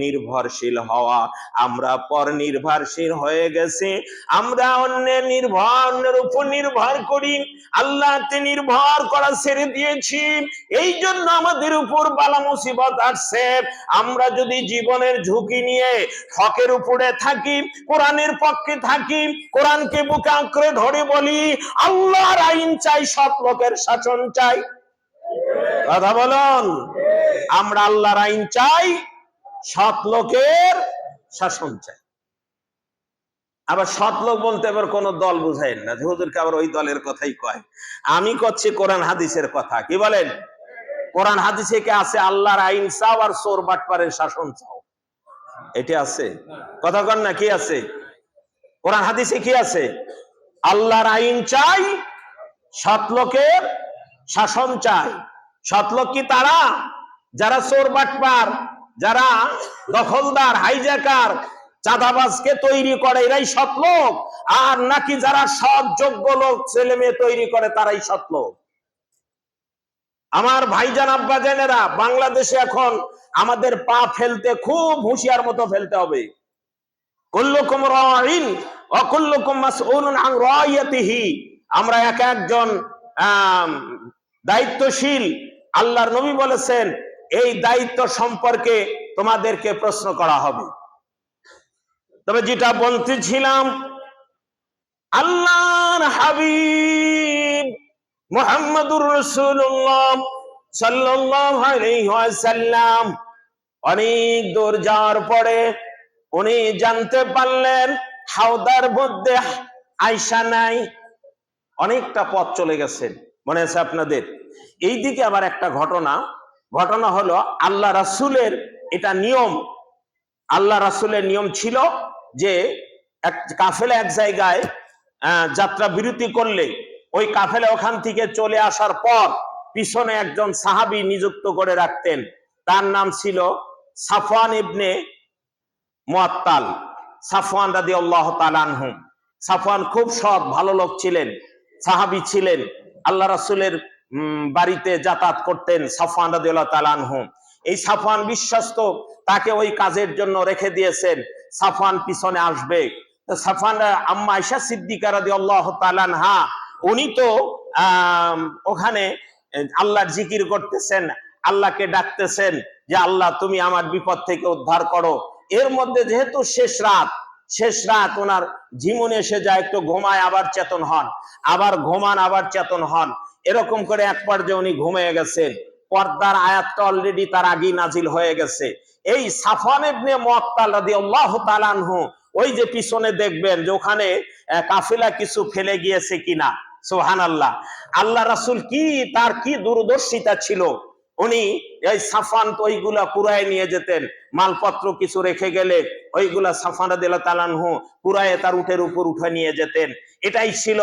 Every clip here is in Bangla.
নির্ভরশীল হওয়া। আমরা পর নির্ভরশীল হয়ে গেছি, আমরা অন্যের উপর নির্ভর করি, আল্লাহতে নির্ভর করা ছেড়ে দিয়েছি। এই জন্য আমাদের উপর বালা মুসিবত আসছে। আমরা যদি জীবনের ঝুঁকি নিয়ে হকের উপরে থাকি, কোরআনের পক্ষে থাকি, কোরআনকে বুকে আঁকড়ে ধরে বলি আল্লাহর আইন চাই, সৎ লোকের শাসন চাই, কথা বলুন, আমরা আল্লাহর আইন চাই, সৎ লোকের শাসন চাই। আবার সৎ লোক বলতে এবার কোন দল বুঝাইন না যে হুজুরকে আবার ওই দলের কথাই কয়। আমি করছি কোরআন হাদিসের কথা। কি বলেন? কোরআন হাদিসে কি আছে আল্লাহর আইন চাও আর চোর বাটপারের শাসন চাও? এটা আছে? কথা কন না, কি আছে? কোরআন হাদিসে কি আছে? আল্লাহর আইন চাই, সৎ লোকের শাসন চাই। সৎ লোক কি তারা যারা চোর বাটপার, যারা দখলদার, হাইজ্যাকার, চাঁদাবাজকে তৈরি করে, এরাই সৎ লোক? আর নাকি যারা সৎ যোগ্য লোক ছেলে মেয়ে তৈরি করে তারাই সৎ লোক? আমার ভাইজান আব্বাজানেরা, বাংলাদেশে এখন আমাদের পা ফেলতে খুব হুঁশিয়ার মতো ফেলতে হবে। কুল্লুকুম রাঈন ওয়া কুল্লুকুম মাসউলুন আন রাইয়াতিহি। আমরা এক একজন দায়িত্বশীল। আল্লাহর নবী বলেছেন এই দায়িত্ব সম্পর্কে তোমাদেরকে প্রশ্ন করা হবে। তবে যেটা বলতেছিলাম, আল্লাহর হাবিব মুহাম্মদুর রাসূলুল্লাহ সাল্লাল্লাহু আলাইহি ওয়াসাল্লাম অনেক দূর যাওয়ার পরে উনি জানতে পারলেন হাওদার মধ্যে আয়েশা নাই। অনেকটা পথ চলে গেছেন, মনে আছে আপনাদের? এইদিকে আবার একটা ঘটনা হলো আল্লাহ রাসূলের এটা নিয়ম, আল্লাহ রাসূলের নিয়ম ছিল যে এক কাফেলা এক জায়গায় যাত্রা বিরতি করলে ওই কাফেলা ওখান থেকে চলে আসার পর পিছনে একজন সাহাবী নিযুক্ত করে রাখতেন। তার নাম ছিল সাফওয়ান ইবনে মুআত্তাল, সাফওয়ান রাদিয়াল্লাহু তাআলা আনহু। সাফওয়ান খুব সৎ ভালো লোক ছিলেন, সাহাবী ছিলেন, আল্লাহ রাসূলের বাড়িতে যাতায়াত করতেন সাফওয়ান রাদিয়াল্লাহু তাআলা আনহু। এই সাফওয়ান বিশ্বস্ত, তাকে ওই কাজের জন্য রেখে দিয়েছেন, সাফওয়ান পিছনে আসবে। তো সাফওয়ান আম্মা আয়েশা সিদ্দিকা রাদিয়াল্লাহু তাআলা আনহা উনি তো ওখানে আল্লাহর জিকির করতেছেন, আল্লাহকে ডাকতেছেন যে আল্লাহ তুমি আমার বিপদ থেকে উদ্ধার করো। এর মধ্যে যেহেতু শেষ রাত ওনার ঝিমুনি এসে যায়, একটু ঘুমায় আবার চেতন হন, আবার ঘুমান আবার চেতন হন, এরকম করে এক পর্যায়ে উনি ঘুমিয়ে গেছেন। পর্দার আয়াতটা অলরেডি তার আগেই নাজিল হয়ে গেছে। এই সাফওয়ান ইবনে মুআত্তাল রাদিয়াল্লাহু তাআলা আনহু ওই যে পিছনে দেখবেন যে ওখানে কাফেলা কিছু ফেলে গিয়েছে কিনা। সুবহানাল্লাহ। আল্লাহ রাসূল তার কি দূরদর্শিতা ছিল, উনি এই সাফওয়ান তো ওইগুলা কুরায় নিয়ে যেতেন, মালপত্র কিছু রেখে গেলে ওইগুলা সাফওয়ান রাদিয়াল্লাহু তাআলা আনহু কুরায়ে তার উটের উপর উঠে নিয়ে যেতেন। এটাই ছিল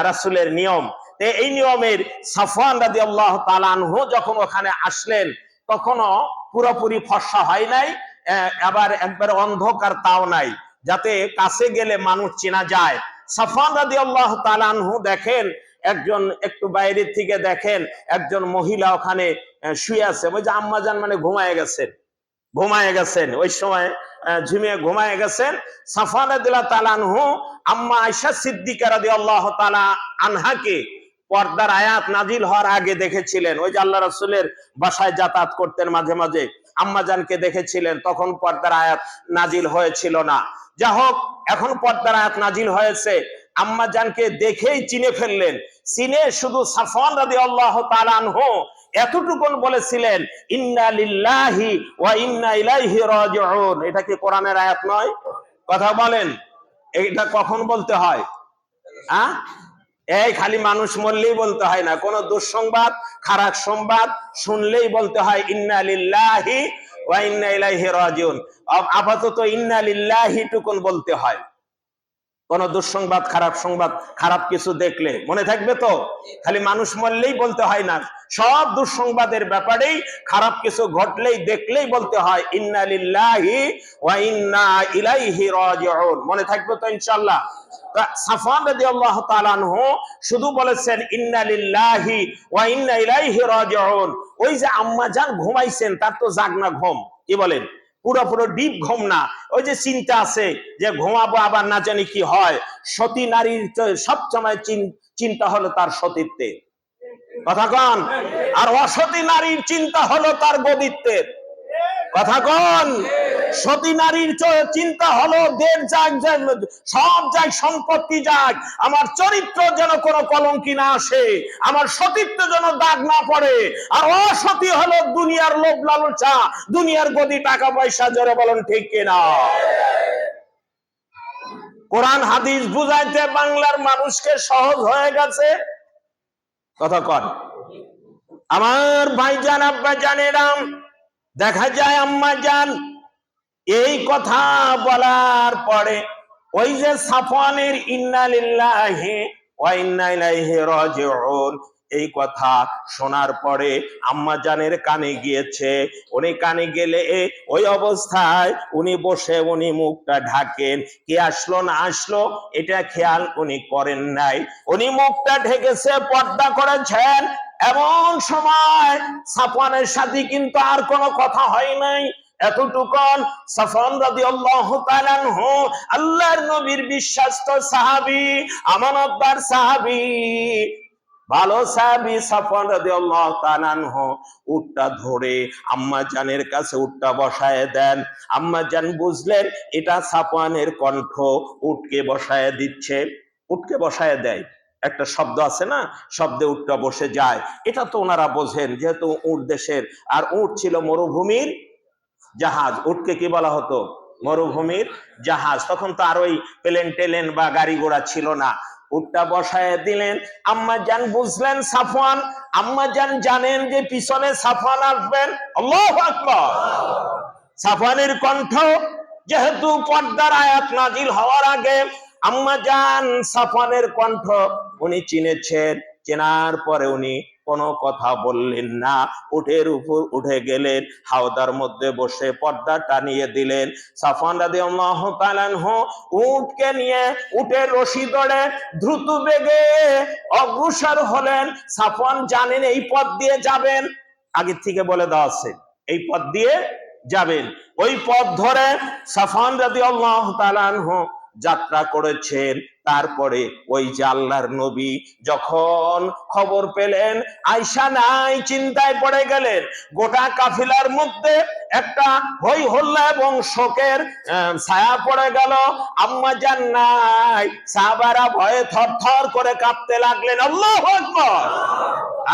রাসূলের নিয়ম। এই নিয়মের সাফওয়ান রাদিয়াল্লাহু তাআলা আনহু যখন ওখানে আসলেন তখনও পুরোপুরি ফর্সা হয় নাই, আবার একবার অন্ধকার তাও নাই, যাতে কাছে গেলে মানুষ চেনা যায়। সাফওয়ান রাদিয়াল্লাহু তাআলা আনহু দেখেন একজন, একটু বাইরের থেকে দেখেন একজন মহিলা ওখানে শুয়ে আছে। ওই যে আম্মাজান মানে ঘুমায় গেছেন, ওই সময় ঝিমিয়ে ঘুমায় গেছেন। সাফওয়ান রাদিয়াল্লাহু তাআলা আনহু আম্মা আয়েশা সিদ্দিকা রাদিয়াল্লাহু তাআলা আনহাকে পর্দার আয়াত নাজিল হওয়ার আগে দেখেছিলেন। ওই যে আল্লাহ রাসূলের বাসায় যাতায়াত করতেন মাঝে মাঝে, আম্মাজানকে দেখেছিলেন, তখন পর্দার আয়াত নাজিল হয়েছিল না। যা হোক, এখন পর্দার আয়াত নাজিল হয়েছে, আম্মাজানকে দেখেই চিনে ফেললেন। চিনে শুধু সাফওয়ান রাদিয়াল্লাহু তাআলা আনহু এতটুকুন বলেছিলেন ইন্না লিল্লাহি ওয়া ইন্না ইলাইহি রাজিউন। এটা কি কোরআনের আয়াত নয়? কথা বলেন, এটা কখন বলতে হয়? এই খালি মানুষ মরলেই বলতে হয় না, কোন দুঃসংবাদ খারাপ সংবাদ শুনলেই বলতে হয় ইন্না লিল্লাহি ওয়া ইন্না ইলাইহি রাজিউন। আপাতত ইন্না লিল্লাহি টুকুন বলতে হয়। কোন দুঃসংবাদ খারাপ সংবাদ খারাপ কিছু দেখলে মনে থাকবে তো, খালি মানুষ মরলেই বলতে হয় না, সব দুঃসংবাদের ব্যাপারেই খারাপ কিছু ঘটলেই দেখলেই বলতে হয় ইন্না লিল্লাহি ওয়া ইন্না ইলাইহি রাজিউন। মনে থাকবে তো ইনশাআল্লাহ? সাফওয়ান রাদিয়াল্লাহু তাআলা আনহু শুধু বলেছেন ইন্না লিল্লাহি ওয়া ইন্না ইলাইহি রাজিউন। ওই যে আম্মা জান ঘুমাইছেন, তার তো জাগনা ঘুম, কি বলেন? পুরোপুরো ডিপ ঘুম না, ওই যে চিন্তা আছে যে ঘুমাবো আবার না জানি কি হয়। সতী নারীর সবসময় চিন্তা হলো তার সতীত্বে, কথা কন। আর অসতী নারীর চিন্তা হলো তার গদিত্বের, কথা কন। সতী নারীর চিন্তা হলো দেশ যাক, সব যাক, সম্পত্তি যাক, আমার চরিত্র যেন কোনো কলঙ্কি না আসে, আমার সতীত্ব যেন দাগ না পড়ে। আর অসতী হলো দুনিয়ার লোভ লালসা, দুনিয়ার গদি, টাকা পয়সা। জোরে বলেন ঠিক কিনা? কোরআন হাদিস বুঝাইতে বাংলার মানুষকে সহজ হয়ে গেছে, কথা কন। আমার ভাইজান, আব্বা জানেরাম, দেখা যায় আম্মা জান এই কথা বলার পরে ওই যে সাফওয়ানের ইন্না লিল্লাহি ওয়া ইন্না ইলাইহি রাজিউন এই কথা শোনার পরে আম্মা জানের কানে গিয়েছে। উনি কানে গেলে ওই অবস্থায় উনি বসে উনি মুখটা ঢাকেন। কে আসলো না আসলো এটা খেয়াল উনি করেন নাই, উনি মুখটা ঢেকেছে, পর্দা করেছেন। এমন সময় সাফওয়ানের সাথে কিন্তু আর কোনো কথা হয় নাই। এতটুকুন সাফওয়ান রাদিয়াল্লাহু তাআলা আনহু আল্লাহর নবীর বিশ্বস্ত সাহাবী, আমানতদার সাহাবী, ভালো সাহাবী সাফওয়ান রাদিয়াল্লাহু তাআলা আনহু উটটা ধরে আম্মা জানের কাছে উটটা বসায় দেন। আম্মা জান বুঝলেন এটা সাফওয়ানের কণ্ঠ, উটকে বসায় দিচ্ছে। উটকে বসায় দেয়, একটা শব্দ আছে না, শব্দে উটটা বসে যায়। এটা তো ওনারা বোঝেন, যেহেতু উট দেশের, আর উট ছিল মরুভূমির জাহাজ। উটকে কি বলা হতো? মরুভূমির জাহাজ। তখন তো আর ওই প্লেন টেলেন বা গাড়ি ঘোড়া ছিল না। উটটা বসায় দিলেন। আম্মা জান বুঝলেন সাফওয়ান, আম্মা জান জানেন যে পিছনে সাফওয়ান আসবেন। আল্লাহু আকবার। সাফওয়ানের কণ্ঠ, যেহেতু পর্দার আয়াত নাজিল হওয়ার আগে আম্মা জান সাফওয়ানের কণ্ঠ উনি চিনেছেন। চেনার পরে উনি কোনো কথা বললেন না, উটের উপর উঠে গেলেন, হাওদার মধ্যে বসে পর্দা টানিয়ে দিলেন। সাফওয়ান রাদিয়াল্লাহু তাআলা আনহু উটকে নিয়ে উটের রশি ধরে দ্রুত বেগে অগ্রসর হলেন। সাফওয়ান জানেন এই পথ দিয়ে যাবেন, আগে থেকে বলে দেওয়া আছে এই পথ দিয়ে যাবেন। ওই পথ ধরে সাফওয়ান রাদিয়াল্লাহু তাআলা আনহু যাত্রা করেছেন। তারপরে ওই যে আল্লাহর নবী যখন খবর পেলেন আয়েশা নাই, চিন্তায় পড়ে গেলেন। গোটা কাফিলার মধ্যে একটা হই হল্লা এবং শোকের ছায়া পড়ে গেল। আম্মা জান নাই, সাহাবারা ভয়ে থরথর করে কাঁপতে লাগলেন। আল্লাহু আকবার।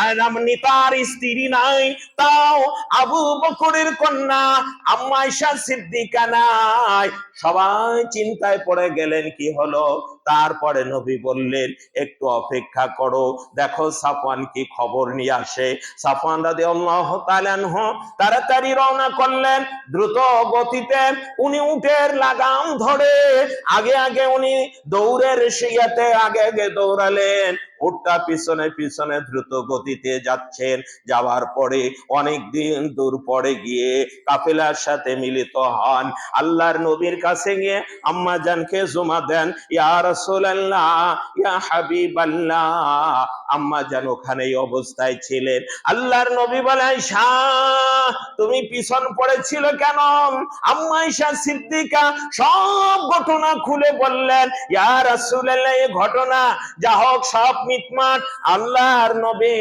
আর আমনি তার স্ত্রী নাই, তাও আবু বকরের কন্যা আম্মা আয়েশা সিদ্দিকা নাই। সবাই চিন্তায় পড়ে গেলেন, কি হলো? তারপরে নবী বললেন একটু অপেক্ষা করো, দেখো সাফওয়ান কি খবর নিয়ে আসে। সাফওয়ান রাদিয়াল্লাহু তাআলা আনহু তাড়াতাড়ি রওনা করলেন দ্রুত গতিতে। উনি উটের লাগাম ধরে আগে আগে উনি দৌড়ের শিয়াতে আগে আগে দৌড়ালেন। উটটা পিছনে পিছনে দ্রুত গতিতে যাচ্ছেন। যাওয়ার পরে অনেক দিন দূর পরে গিয়ে কাফেলার সাথে মিলিত হন। আল্লাহর নবীর কাছে গিয়ে আম্মা জানকে জুমা দেন, ইয়া রাসূলুল্লাহ, ইয়া হাবিবাল্লাহ। আম্মা জান ওখানে এই অবস্থায় ছিলেন। আল্লাহর নবী বলে, আয়েশা তুমি পিছন পড়েছিল কেন? আম্মা আয়েশা সিদ্দিকা সব ঘটনা খুলে বললেন, ইয়া রাসূলুল্লাহ, এই ঘটনা যা হোক সব মিটমাট। আল্লাহর নবী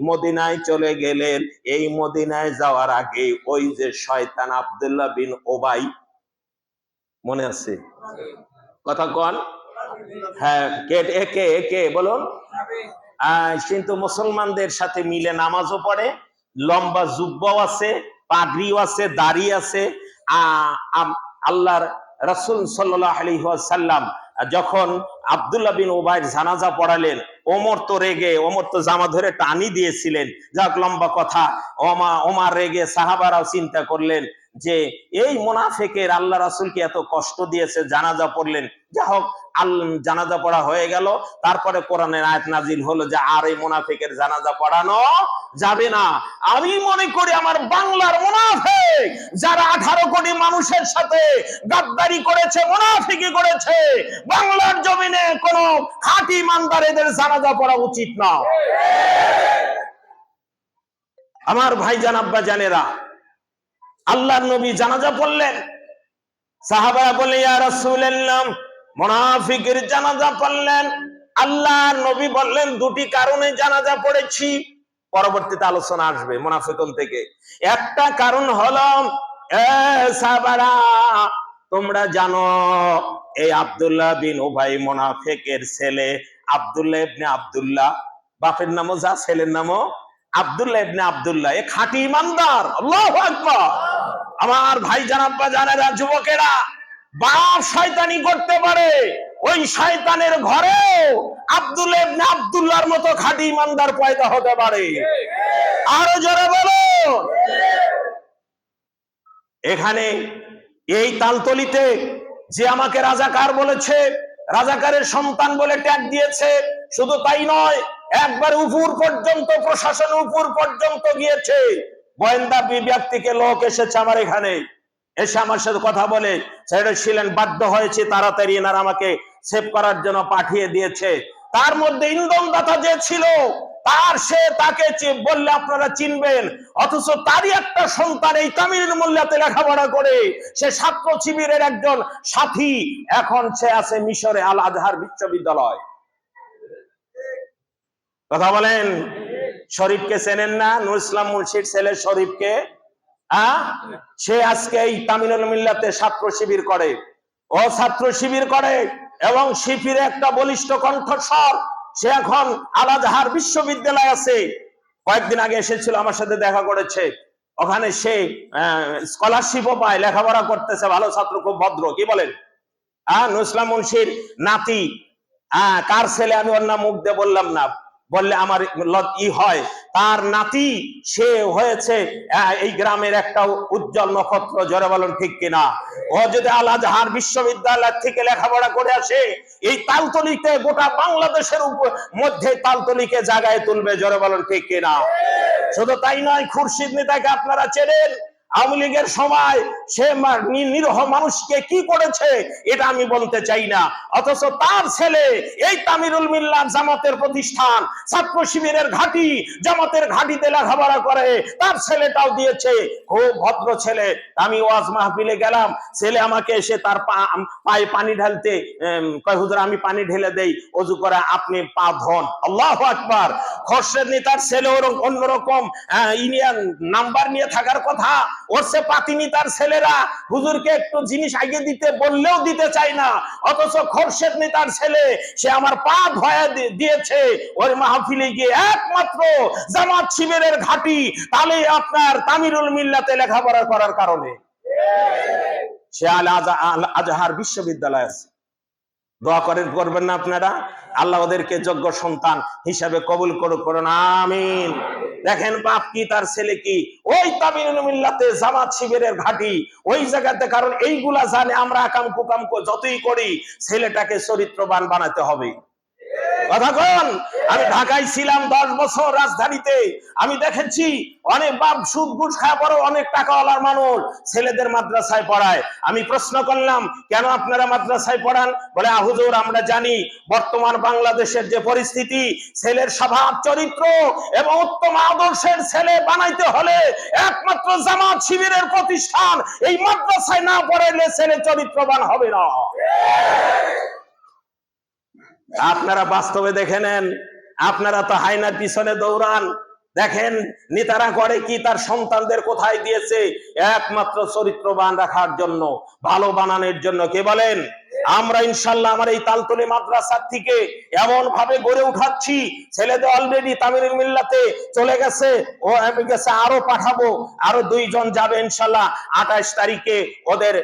মদিনায় চলে গেলেন। এই মদিনায় যাওয়ার আগে ওই যে শয়তান আব্দুল্লাহ বিন উবাই, মনে আছে? কথা কন। হ্যাঁ, কে কে বলুন। কিন্তু মুসলমানদের সাথে মিলে নামাজও পড়ে, লম্বা জুব্বাও আছে, পাগড়িও আছে, দাড়ি আছে। আল্লাহর রাসূল সাল্লাল্লাহু আলাইহি ওয়াসাল্লাম যখন আব্দুল্লাহ বিন উবাইর জানাজা পড়ালেন, ওমর তো রেগে, ওমর তো জামা ধরে টানি দিয়েছিলেন। যাক, লম্বা কথা। ওমর রেগে, সাহাবারাও চিন্তা করলেন যে এই মুনাফিকের আল্লাহ রাসূলকে এত কষ্ট দিয়েছে, জানাজা পড়লেন। যা হোক, জানাজা পড়া হয়ে গেল। তারপরে কোরআনের আয়াত নাজিল হলো যে আর এই মুনাফিকের জানাজা পড়ানো যাবে না। আমি মনে করি আমার বাংলার মুনাফিক যারা 18 কোটি মানুষের সাথে গাদ্দারি করেছে, মুনাফিকি করেছে, বাংলার জমিনে কোন খাঁটি ইমানদারদের জানাজা পড়া উচিত না। আমার ভাইজান, আব্বা জানেরা, আল্লাহর নবী জানাজা পড়লেন। সাহাবারা বলে ইয়া রাসূলুল্লাহ, মুনাফিকের জানাজা পড়লেন। আল্লাহর নবী বললেন দুটি কারণে জানাজা পড়েছি, পরবর্তীতে আলোচনা আসবে মুনাফিকুন থেকে। একটা কারণ হলো সাহাবারা, তোমরা জানো এই আব্দুল্লাহ বিন উবাই মুনাফিকের ছেলে আব্দুল্লাহ ইবনে আব্দুল্লাহ, বাপের নামও যা ছেলের নামও আব্দুল্লাহ ইবনে আব্দুল্লাহ, এ খাঁটি ইমানদার। আল্লাহু আকবার। আমার ভাই জানাব্বা জানেরা, যুবকেরা, বাপ শয়তানি করতে পারে, ওই শয়তানের ঘরে আব্দুল্লাহ ইবনে আব্দুল্লাহর মতো খাঁটি ইমানদার পয়দা হতে পারে। আরো জোরে বলো। এখানে এই তালতলিতে যে আমাকে রাজাকার বলেছে, রাজাকারের সন্তান বলে ট্যাগ দিয়েছে, শুধু তাই নয়, একবার উপর পর্যন্ত, প্রশাসন উপর পর্যন্ত গিয়েছে। গোয়েন্দা বিভাগ থেকে লোক এসেছে আমার এখানে, এসে আমার সাথে কথা বলে সেটা ছিলেন, বাধ্য হয়েছে তাড়াতাড়ি এনারা আমাকে সেভ করার জন্য পাঠিয়ে দিয়েছে। তার মধ্যে ইন্ধনদাতা যে ছিল, তাকে বললে আপনারা চিনবেন, অথচ তারই একটা সন্তান এই তামিল মোল্লাতে লেখাপড়া করে সে ছাত্র শিবিরের একজন সাথী, এখন সে আছে মিশরে আল আজহার বিশ্ববিদ্যালয়। কথা বলেন। শরীফকে চেনেন না? নুর ইসলাম মুন্সির ছেলে শরীফকে। সে আজকে এই তামিল মিল্লাতে ছাত্র শিবির করে, ও ছাত্র শিবির করে এবং শিবিরে একটা বলিষ্ঠ কণ্ঠস্বর। সে এখন আল আজহার বিশ্ববিদ্যালয় আছে। কয়েকদিন আগে এসেছিল, আমার সাথে দেখা করেছে। ওখানে সে স্কলারশিপও পায়, লেখাপড়া করতেছে, ভালো ছাত্র, খুব ভদ্র। কি বলেন? নুর ইসলাম মুন্সির নাতি। কার ছেলে আমি ওর নাম মুখ দিয়ে বললাম না, বললে আমার হয়। তার নাতি, সে হয়েছে এই গ্রামের একটা উজ্জ্বল নক্ষত্র। জোরে বলেন ঠিক কিনা? ও যদি আল আজহার বিশ্ববিদ্যালয় থেকে লেখাপড়া করে আসে, এই তালতলিতে গোটা বাংলাদেশের মধ্যে তালতলিকে জায়গায় তুলবে। জোরে বলেন ঠিক কিনা? শুধু তাই নয়, খুরশিদ নেতাকে আপনারা চেনেন। আওয়ামী লীগের সময় সে নিরীহ মানুষকে কি করেছে এটা আমি বলতে চাই না, অথচ তার ছেলে এই তামিরুল মিল্লাত জামাতের প্রতিষ্ঠান, ছাত্র শিবিরের ঘাঁটি, জামাতের ঘাঁটিতে লেখাপড়া করে, তার ছেলেটাও দিয়েছে। খুব ভদ্র ছেলে। আমি ওয়াজ মাহফিলে গেলাম, ছেলে আমাকে এসে তার পায়ে পানি ঢালতে কয়, হুজুর আমি পানি ঢেলে দেই, অজু করে আপনি পা ধন। আল্লাহু আকবার। খোরশেদ নেতার ছেলে অন্যরকম ইউনিয়ন নাম্বার নিয়ে থাকার কথা, ওর সে পাতিনি তার ছেলেরা, হুজুরকে একটু জিনিস আগে দিতে বললেও দিতে চাই না, অথচ খোরশেদ নেতার ছেলে সে আমার পা ধোয়া দিয়েছে ওই মাহফিলে গিয়ে, একমাত্র জামাত শিবিরের ঘাঁটি, তাহলে আপনার তামিরুল মিল্লাতে লেখাপড়া করার কারণে সে আল আজহার বিশ্ববিদ্যালয় আছে। দোয়া করবেন না আপনারা? আল্লাহ ওদেরকে যোগ্য সন্তান হিসাবে কবুল করুন, আমিন। দেখেন বাপ কি, তার ছেলে কি, ওই তামিলুল মিল্লাতে জামাত শিবিরের ঘাঁটি, ওই জায়গাতে। কারণ এইগুলা জানে আমরা আকাম কুকাম যতই করি, ছেলেটাকে চরিত্রবান বানাতে হবে। কথা কোন? আমি ঢাকায় ছিলাম 10 বছর, রাজধানীতে আমি দেখেছি অনেক বাপ সুদ ঘুষ খায় বড় অনেক টাকাওয়ালার মানুষ ছেলেদের মাদ্রাসায় পড়ায়। আমি প্রশ্ন করলাম, কেন আপনারা মাদ্রাসায় পড়ান? বলে, হুজুর আমরা জানি বর্তমান বাংলাদেশের যে পরিস্থিতি, ছেলের স্বভাব চরিত্র এবং উত্তম আদর্শের ছেলে বানাইতে হলে একমাত্র জামাত শিবিরের প্রতিষ্ঠান, এই মাদ্রাসায় না পড়াইলে ছেলে চরিত্রবান হবে না। আপনারা বাস্তবে দেখে নেন, আপনারা তো হায়নার পিছনে দৌড়ান। দেখেন নেতারা করে কি, তার সন্তানদের কোথায় দিয়েছে? একমাত্র চরিত্রবান রাখার জন্য, ভালো বানানোর জন্য। কে বলেন? আমরা ইনশাল্লাহ আমার এই তালতলি মাদ্রাসার থেকে এমন ভাবে গড়ে উঠাচ্ছি, ছেলেদের অলরেডি তামিলুল মিল্লাতে চলে গেছে, ও গেছে, আরো পাঠাবো, আরো 2 জন যাবে ইনশাল্লাহ। 28 তারিখে ওদের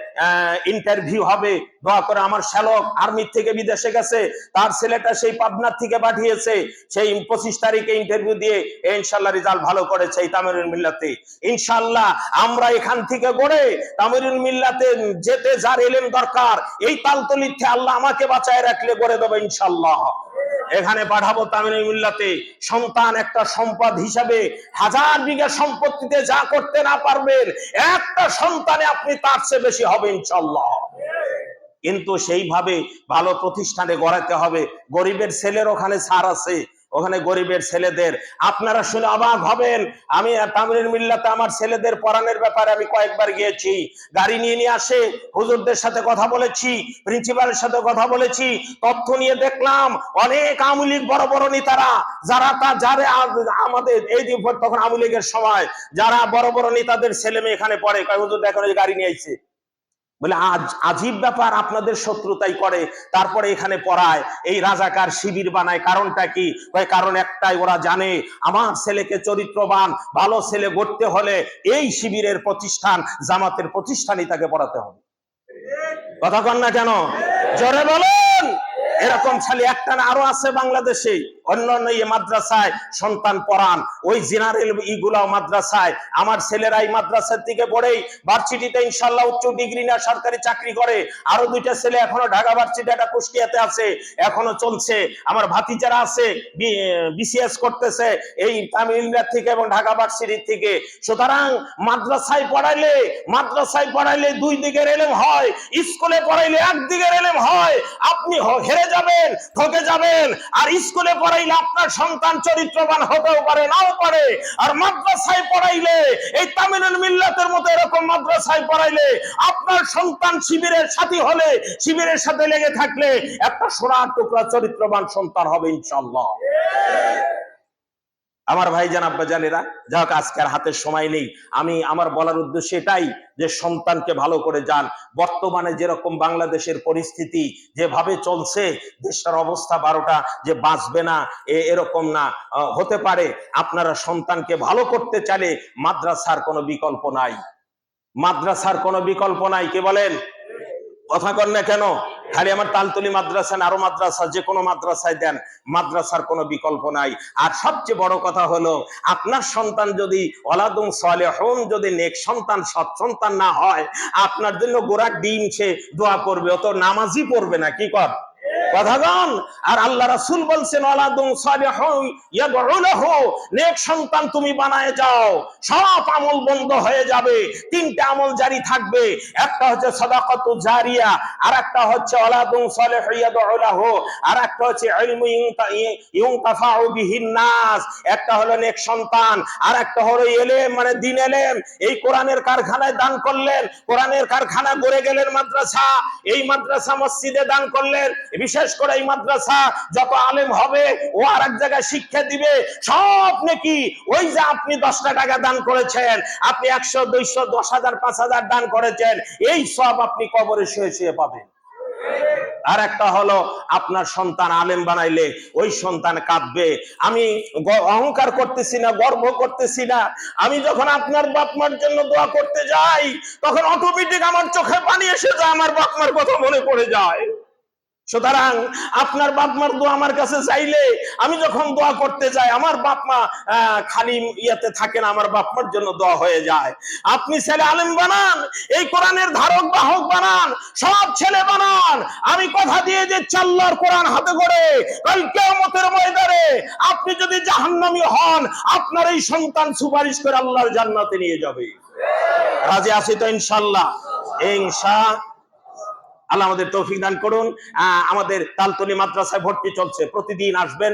ইন্টারভিউ হবে। দোয়া করে। আমার শ্যালক আর্মি থেকে বিদেশে গেছে, তার ছেলেটা সেই পাবনার থেকে পাঠিয়েছে, সেই 25 তারিখে ইন্টারভিউ দিয়ে ইনশাল্লাহ রেজাল্ট ভালো করেছে এই তামিলুল মিল্লাতে। ইনশাল্লাহ আমরা এখান থেকে গড়ে তামিলুল মিল্লাতে যেতে যার এলেম দরকার, এই তালতলিতে আল্লাহ আমাকে বাঁচায় রাখলে গড়ে দেবে ইনশাল্লাহ। এখানে পাঠাবো তামিলুল মিল্লাতে। সন্তান একটা সম্পদ হিসাবে, 1000 বিঘা সম্পত্তিতে যা করতে না পারবেন, একটা সন্তানে আপনি তার চেয়ে বেশি হবে ইনশাল্লাহ। কিন্তু সেইভাবে ভালো প্রতিষ্ঠানে গড়াতে হবে। গরিবের ছেলের ওখানে ছাড় আছে, ওখানে গরিবের ছেলেদের। আপনারা শুনে অবাক হবেন, আমি তামিল মিল্লাতে আমার ছেলেদের পড়ানোর ব্যাপারে আমি কয়েকবার গিয়েছি, গাড়ি নিয়ে আসে, হুজুরদের সাথে কথা বলেছি, প্রিন্সিপালের সাথে কথা বলেছি, তথ্য নিয়ে দেখলাম অনেক আওয়ামী লীগ বড় বড় নেতারা, যারা আমাদের এই তখন আওয়ামী লীগের সময় যারা বড় বড় নেতাদের ছেলে মেয়ে এখানে পড়ে, হুজুর দেখেন ওই গাড়ি নিয়ে আইছে। বলে আজীব ব্যাপার, আপনাদের শত্রুতাই করে, তারপরে এখানে পড়ায়, এই রাজাকার শিবির বানায়। কারণটা কি? কারণ একটাই, ওরা জানে আমার ছেলেকে চরিত্রবান ভালো ছেলে গড়তে হলে এই শিবিরের প্রতিষ্ঠান, জামাতের প্রতিষ্ঠানই তাকে পড়াতে হবে। কথা কন না কেন? জোরে বলুন। এরকম ছেলে একটা না আরো আছে বাংলাদেশে, অন্যান্য মাদ্রাসায় সন্তান পড়ান, ওই জেনারেল ইগুলাও মাদ্রাসায়। আমার ছেলেরা এই মাদ্রাসার থেকে পড়েই ভার্সিটিতে ইনশাআল্লাহ উচ্চ ডিগ্রি না সরকারি চাকরি করে। আরো দুইটা ছেলে এখনো ঢাকা ভার্সিটি, একটা কুষ্টিয়াতে আছে, এখনো চলছে। আমার ভাতিজারা আছে বিসিএস করতেছে এই তামিলনাড়ু থেকে এবং ঢাকা ভার্সিটি থেকে। সুতরাং মাদ্রাসায় পড়াইলে দুই দিকের এলেম হয়, স্কুলে পড়াইলে একদিকের এলেম হয়। আপনি হেরে যাবেন, ঠকে যাবেন। আর স্কুলে পড়াইলে আপনার সন্তান চরিত্রবান হতেও পারে, নাও পারে। আর মাদ্রাসায় পড়াইলে, এই তামিলুল মিল্লাতের মতো এরকম মাদ্রাসায় পড়াইলে আপনার সন্তান শিবিরের সাথী হলে, শিবিরের সাথে লেগে থাকলে একটা সোনার টুকরা চরিত্রবান সন্তান হবে ইনশাআল্লাহ। আমার ভাইজান আব্বাজানেরা, যাক আজকে আর হাতে সময় নেই। আমি আমার বলার উদ্দেশ্য এটাই যে সন্তানকে ভালো করে যান। বর্তমানে যেরকম বাংলাদেশের পরিস্থিতি যেভাবে চলছে, দেশের অবস্থা 12টা, যে বাঁচবে না এরকম না, হতে পারে। আপনারা সন্তানকে ভালো করতে চাইলে মাদ্রাসার কোনো বিকল্প নাই, মাদ্রাসার কোনো বিকল্প নাই। কে বলেন? কথা কন না কেন? খালি আমার তালতলি মাদ্রাসা না, আরো মাদ্রাসা, যে কোনো মাদ্রাসায় দেন, মাদ্রাসার কোনো বিকল্প নাই। আর সবচেয়ে বড় কথা হলো, আপনার সন্তান যদি ওয়ালাদুন সালেহুন, যদি নেক সন্তান, সৎ সন্তান না হয়, আপনার জন্য গোড়া ডিম সে দোয়া করবে, অত নামাজই পড়বে না। কি কর কথাগণ? আর আল্লাহ রাসূল বলছেন ওয়ালাদুন সালিহুন ইয়াদউ লাহু, নেক সন্তান তুমি বানায় যাও, সব আমল বন্ধ হয়ে যাবে, তিনটা আমল জারি থাকবে। একটা হচ্ছে সাদাকাতু জারিয়া, আরেকটা হচ্ছে ওয়ালাদুন সালিহু ইয়াদউ লাহু, আরেকটা হচ্ছে ইলমু ইউনতাফাউ বিহিন নাস। একটা হলো নেক সন্তান, আরেকটা হলো ইলম, মানে দ্বীন ইলম। এই কোরআনের কারখানায় দান করলেন, কোরআনের কারখানা গড়ে গেলেন মাদ্রাসা, এই মাদ্রাসা মসজিদে দান করলেন। বিশেষ করে এই মাদ্রাসা যত আলেম হবে, ও আর এক জায়গায় শিক্ষা দিবে, সব নাকি ওই যে আপনি 10টা টাকা দান করেছেন, আপনি 100, 200, 10,000, 5,000 দান করেছেন, এই সব আপনি কবরে শুয়ে শুয়ে পাবেন। আর একটা হলো আপনার সন্তান আলেম বানাইলে ওই সন্তান কাঁদবে। আমি অহংকার করতেছি না, গর্ব করতেছি না। আমি যখন আপনার বাপ মার জন্য দোয়া করতে যাই, তখন অটোমেটিক আমার চোখে পানি এসে যায়, আমার বাপ মার কথা মনে পড়ে যায়। সুতরাং আপনার বাপ মার দোয়া আমার কাছে চাইলে, আমি যখন দোয়া করতে যাই, আমার বাপ মা খালি ইয়াতে থাকে না, আমার বাপ মার জন্য দোয়া হয়ে যায়। আপনি ছেলে আলেম বানান, এই কোরআনের ধারক বাহক বানান, সব ছেলে বানান। আমি কথা দিয়ে যে আল্লাহর কোরআন হাতে করে কাল কিয়ামতের ময়দানে আপনি যদি জাহান্নামী হন, আপনার এই সন্তান সুপারিশ করে আল্লাহর জান্নাতে নিয়ে যাবে। রাজি আছি তো ইনশাআল্লাহ? ইনশাআল্লাহ। আল্লাহ আমাদের তৌফিক দান করুন। আমাদের তালতলি মাদ্রাসায় ভর্তি চলছে, প্রতিদিন আসবেন।